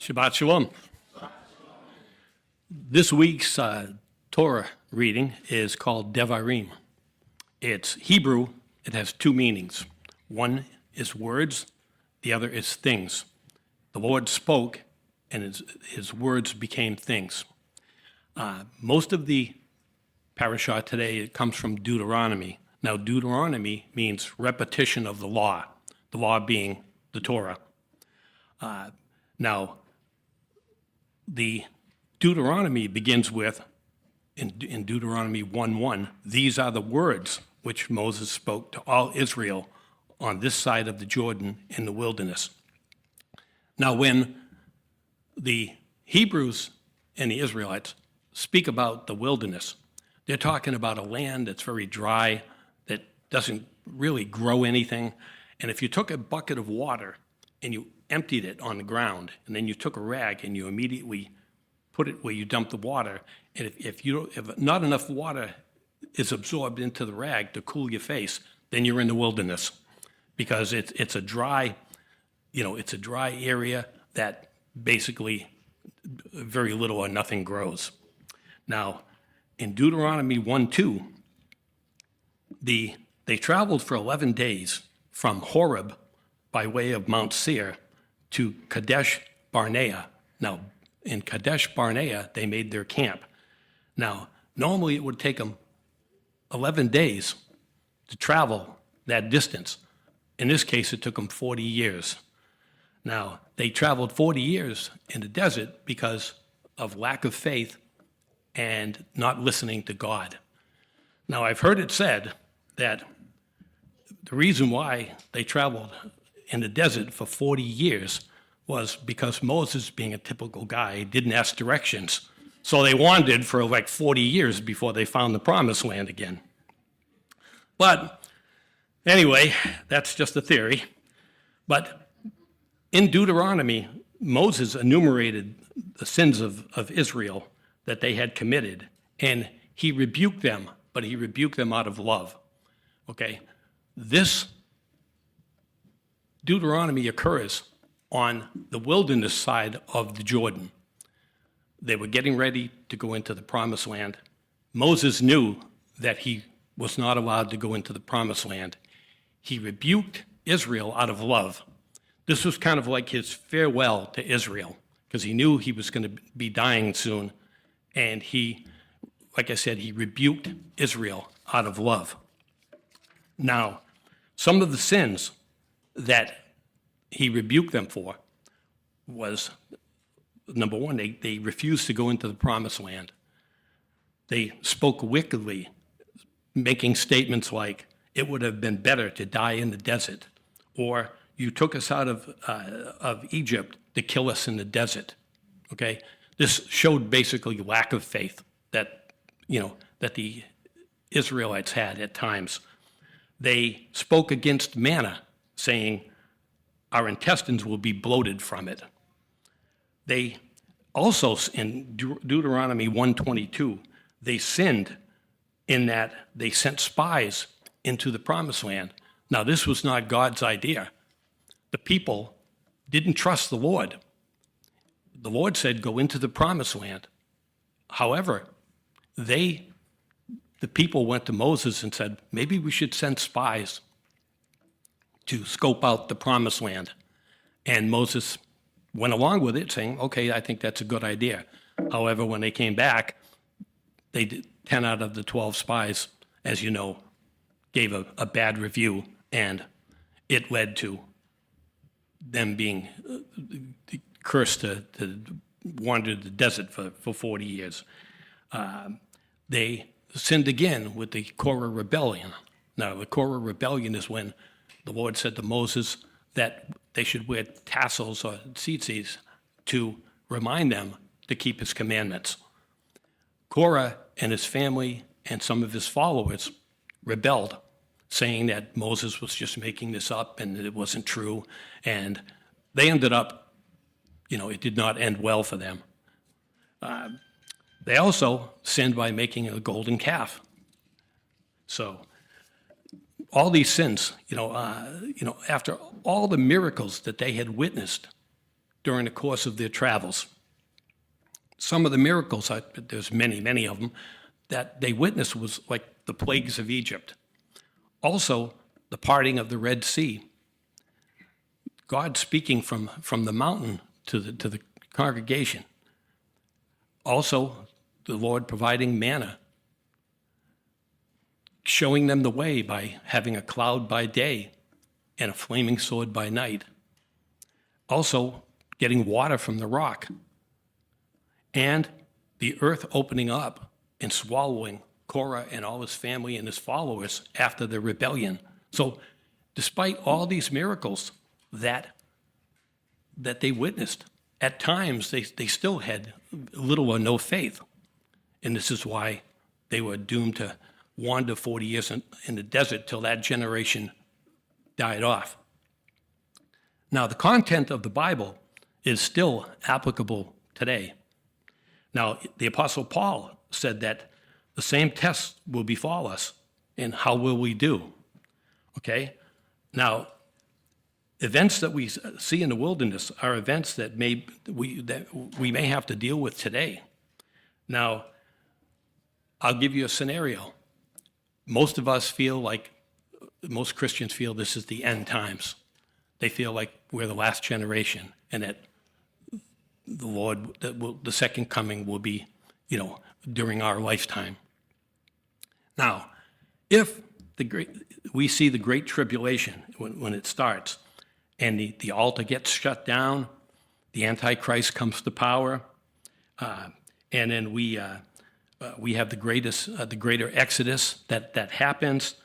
Shabbat Shalom. This week's Torah reading is called Devarim. It's Hebrew. It has two meanings. One is words, the other is things. The Lord spoke, and his words became things. Most of the Parashah today, it comes from Deuteronomy. Now, Deuteronomy means repetition of the law being the Torah. Now, the Deuteronomy begins with, in Deuteronomy 1:1, these are the words which Moses spoke to all Israel on this side of the Jordan in the wilderness. Now, when the Hebrews and the Israelites speak about the wilderness, they're talking about a land that's very dry, that doesn't really grow anything. And if you took a bucket of water and you emptied it on the ground, and then you took a rag and you immediately put it where you dump the water, and if not enough water is absorbed into the rag to cool your face, then you're in the wilderness, because it's a dry, it's a dry area that basically very little or nothing grows. Now, in Deuteronomy 1:2, they traveled for 11 days from Horeb by way of Mount Seir to Kadesh Barnea. Now, in Kadesh Barnea, they made their camp. Now, normally it would take them 11 days to travel that distance. In this case, it took them 40 years. Now, they traveled 40 years in the desert because of lack of faith and not listening to God. Now, I've heard it said that the reason why they traveled in the desert for 40 years was because Moses, being a typical guy, didn't ask directions. So they wandered for like 40 years before they found the promised land again. But anyway, that's just a theory. But in Deuteronomy, Moses enumerated the sins of Israel that they had committed, and he rebuked them, but he rebuked them out of love. Okay? This Deuteronomy occurs on the wilderness side of the Jordan. They were getting ready to go into the promised land. Moses knew that he was not allowed to go into the promised land. He rebuked Israel out of love. This was kind of like his farewell to Israel, because he knew he was going to be dying soon. And he, like I said, he rebuked Israel out of love. Now, some of the sins that he rebuked them for was, number one, they refused to go into the promised land. They spoke wickedly, making statements like, it would have been better to die in the desert, or you took us out of Egypt to kill us in the desert. Okay? This showed basically lack of faith that the Israelites had at times. They spoke against manna, saying, our intestines will be bloated from it. They also, in Deuteronomy 1:22, they sinned in that they sent spies into the promised land. Now, this was not God's idea. The people didn't trust the Lord. The Lord said, go into the promised land. However, the people went to Moses and said, maybe we should send spies to scope out the promised land. And Moses went along with it, saying, okay, I think that's a good idea. However, when they came back, 10 out of the 12 spies, as you know, gave a bad review, and it led to them being cursed to wander the desert for 40 years. They sinned again with the Korah rebellion. Now, the Korah rebellion is when the Lord said to Moses that they should wear tassels or tzitzis to remind them to keep his commandments. Korah and his family and some of his followers rebelled, saying that Moses was just making this up and that it wasn't true. And they ended up, it did not end well for them. They also sinned by making a golden calf. So all these sins, after all the miracles that they had witnessed during the course of their travels. Some of the miracles, there's many of them, that they witnessed was like the plagues of Egypt. Also, the parting of the Red Sea. God speaking from the mountain to the congregation. Also, the Lord providing manna, showing them the way by having a cloud by day and a flaming sword by night. Also, getting water from the rock. And the earth opening up and swallowing Korah and all his family and his followers after the rebellion. So despite all these miracles that they witnessed, at times they still had little or no faith. And this is why they were doomed to wander 40 years in the desert till that generation died off. Now, the content of the Bible is still applicable today. Now, the Apostle Paul said that the same test will befall us, and how will we do? Okay? Now, events that we see in the wilderness are events that we may have to deal with today. Now, I'll give you a scenario. Most Christians feel this is the end times. They feel like we're the last generation, and that the second coming will be, during our lifetime. Now, if we see the Great Tribulation when it starts, and the altar gets shut down, the Antichrist comes to power, and then we have the greater Exodus that happens.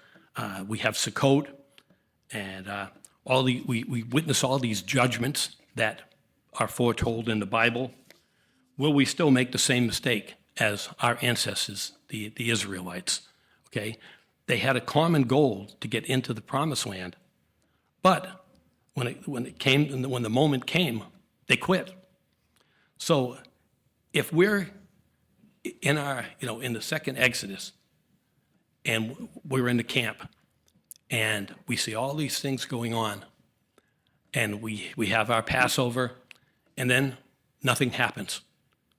We have Sukkot, and we witness all these judgments that are foretold in the Bible. Will we still make the same mistake as our ancestors, the Israelites? Okay, they had a common goal to get into the Promised Land, but when the moment came, they quit. So, if we're in the second Exodus, and we're in the camp, and we see all these things going on, and we have our Passover, and then nothing happens.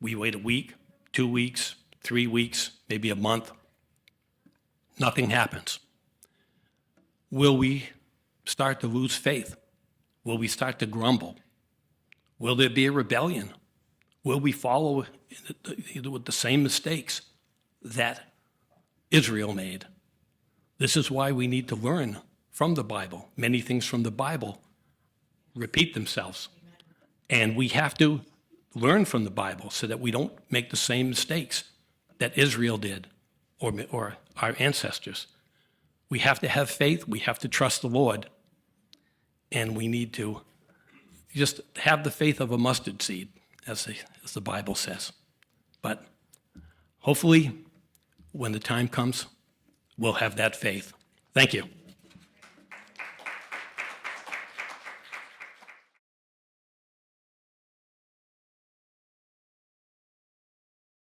We wait a week, 2 weeks, 3 weeks, maybe a month. Nothing happens. Will we start to lose faith? Will we start to grumble? Will there be a rebellion? Will we follow with the same mistakes that Israel made? This is why we need to learn from the Bible. Many things from the Bible repeat themselves. And we have to learn from the Bible so that we don't make the same mistakes that Israel did or our ancestors. We have to have faith. We have to trust the Lord. And we need to just have the faith of a mustard seed, as the Bible says. But hopefully, when the time comes, we'll have that faith. Thank you.